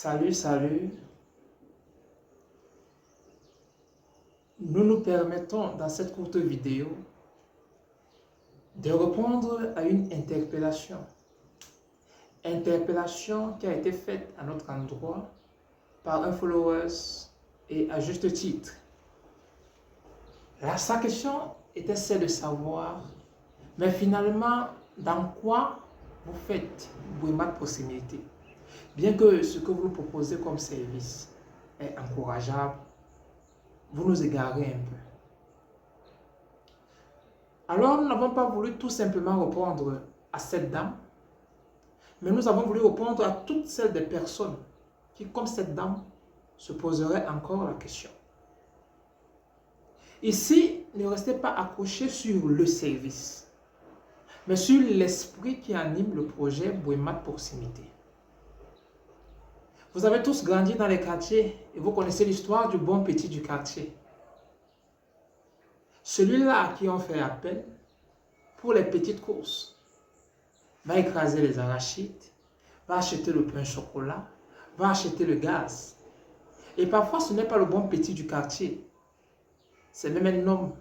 Salut, salut. Nous nous permettons dans cette courte vidéo de répondre à une interpellation. Interpellation qui a été faite à notre endroit par un follower et à juste titre. Sa question était celle de savoir, mais finalement, dans quoi vous faites Bouimat Proximité? Bien que ce que vous nous proposez comme service est encourageable, vous nous égarez un peu. Alors, nous n'avons pas voulu tout simplement répondre à cette dame, mais nous avons voulu répondre à toutes celles des personnes qui, comme cette dame, se poseraient encore la question. Ici, ne restez pas accrochés sur le service, mais sur l'esprit qui anime le projet Bouimat Proximité. Vous avez tous grandi dans les quartiers et vous connaissez l'histoire du bon petit du quartier. Celui-là à qui on fait appel pour les petites courses va écraser les arachides, va acheter le pain au chocolat, va acheter le gaz. Et parfois, ce n'est pas le bon petit du quartier. C'est même un homme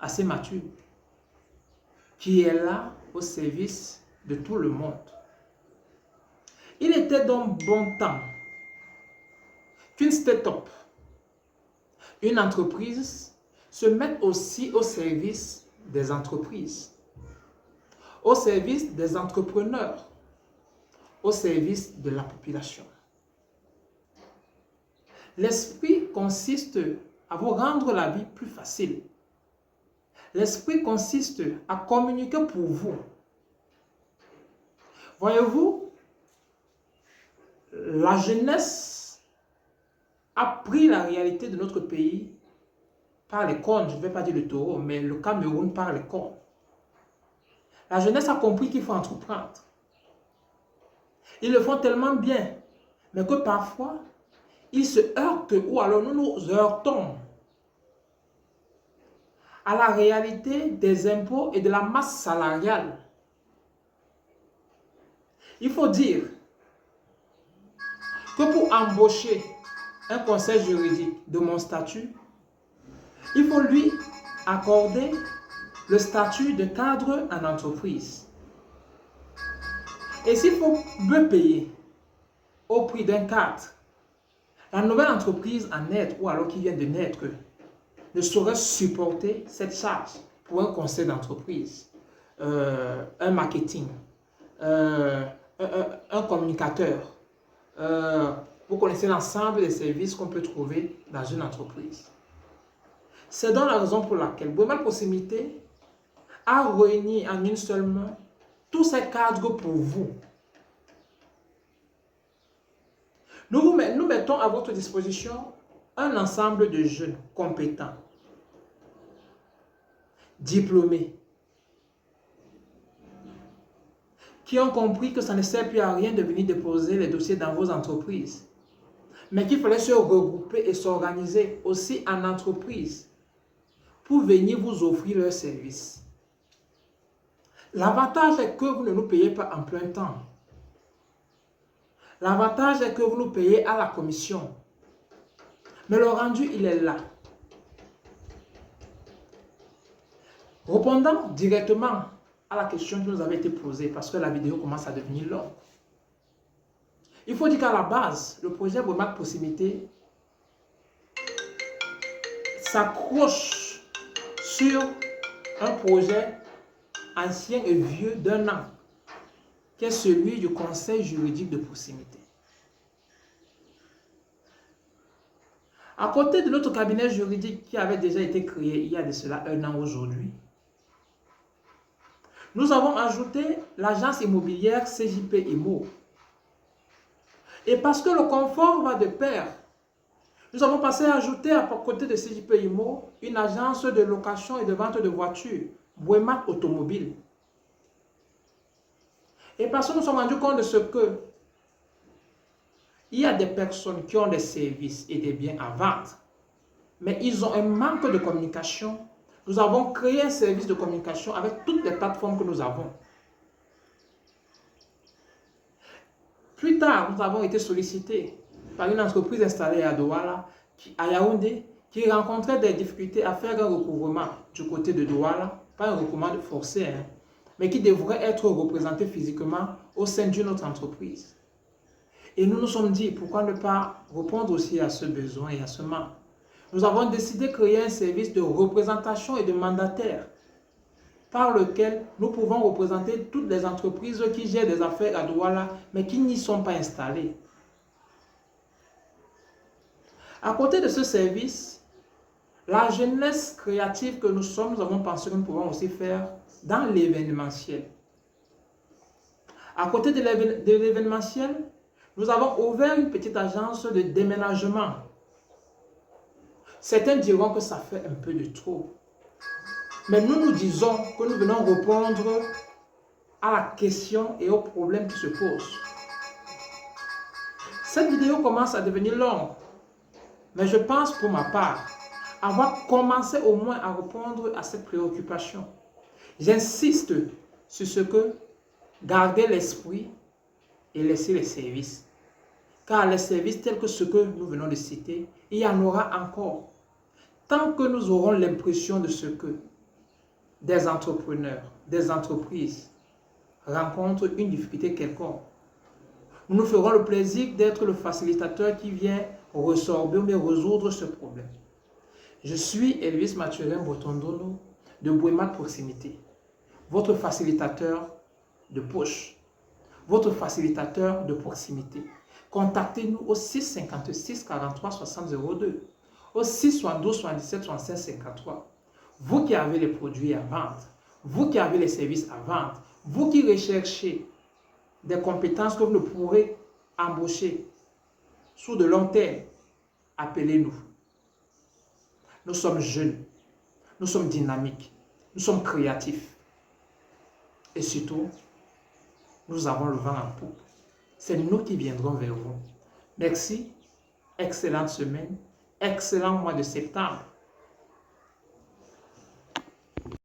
assez mature qui est là au service de tout le monde. Il était donc bon temps qu'une start-up, une entreprise, se mette aussi au service des entreprises, au service des entrepreneurs, au service de la population. L'esprit consiste à vous rendre la vie plus facile. L'esprit consiste à communiquer pour vous. Voyez-vous, la jeunesse a pris la réalité de notre pays par les cornes. Je ne vais pas dire le taureau, mais le Cameroun par les cornes. La jeunesse a compris qu'il faut entreprendre. Ils le font tellement bien, mais que parfois, ils se heurtent ou alors nous nous heurtons à la réalité des impôts et de la masse salariale. Il faut dire que pour embaucher un conseil juridique de mon statut, il faut lui accorder le statut de cadre en entreprise. Et s'il faut me payer au prix d'un cadre, la nouvelle entreprise en naître ou alors qui vient de naître ne saurait supporter cette charge pour un conseil d'entreprise, un marketing, un communicateur. Vous connaissez l'ensemble des services qu'on peut trouver dans une entreprise. C'est donc la raison pour laquelle Bouimat Proximité a réuni en une seule main tous ces cadres pour vous. Nous mettons à votre disposition un ensemble de jeunes compétents, diplômés, qui ont compris que ça ne sert plus à rien de venir déposer les dossiers dans vos entreprises, mais qu'il fallait se regrouper et s'organiser aussi en entreprise pour venir vous offrir leurs services. L'avantage est que vous ne nous payez pas en plein temps. L'avantage est que vous nous payez à la commission. Mais le rendu, il est là. Répondant directement à la question qui nous avait été posée, parce que la vidéo commence à devenir longue. Il faut dire qu'à la base, le projet Bouimat Proximité s'accroche sur un projet ancien et vieux d'1 an, qui est celui du conseil juridique de proximité. À côté de notre cabinet juridique qui avait déjà été créé il y a de cela 1 an aujourd'hui, nous avons ajouté l'agence immobilière CJP Immo. Et parce que le confort va de pair, nous avons passé à ajouter à côté de CJP Immo une agence de location et de vente de voitures, Bouimat Automobile. Et parce que nous nous sommes rendus compte de ce que il y a des personnes qui ont des services et des biens à vendre, mais ils ont un manque de communication. Nous avons créé un service de communication avec toutes les plateformes que nous avons. Plus tard, nous avons été sollicités par une entreprise installée à Douala, à Yaoundé, qui rencontrait des difficultés à faire un recouvrement du côté de Douala, pas un recouvrement forcé, hein, mais qui devrait être représenté physiquement au sein d'une autre entreprise. Et nous nous sommes dit, pourquoi ne pas répondre aussi à ce besoin et à ce manque? Nous avons décidé de créer un service de représentation et de mandataire par lequel nous pouvons représenter toutes les entreprises qui gèrent des affaires à Douala, mais qui n'y sont pas installées. À côté de ce service, la jeunesse créative que nous sommes, nous avons pensé que nous pouvons aussi faire dans l'événementiel. À côté de l'événementiel, nous avons ouvert une petite agence de déménagement. Certains diront que ça fait un peu de trop. Mais nous disons que nous venons répondre à la question et aux problèmes qui se posent. Cette vidéo commence à devenir longue. Mais je pense pour ma part avoir commencé au moins à répondre à cette préoccupation. J'insiste sur ce que garder l'esprit et laisser les services. Car les services tels que ceux que nous venons de citer, il y en aura encore. Tant que nous aurons l'impression de ce que des entrepreneurs, des entreprises rencontrent une difficulté quelconque, nous nous ferons le plaisir d'être le facilitateur qui vient ressorber mais résoudre ce problème. Je suis Elvis Mathurin Botondono de Bouémat Proximité, votre facilitateur de poche, votre facilitateur de proximité. Contactez-nous au 656 43 60 02, au 672 77 65 53. Vous qui avez les produits à vendre, vous qui avez les services à vendre, vous qui recherchez des compétences que vous ne pourrez embaucher sous de long terme, appelez-nous. Nous sommes jeunes, nous sommes dynamiques, nous sommes créatifs. Et surtout, nous avons le vent en poupe. C'est nous qui viendrons vers vous. Merci, excellente semaine, excellent mois de septembre.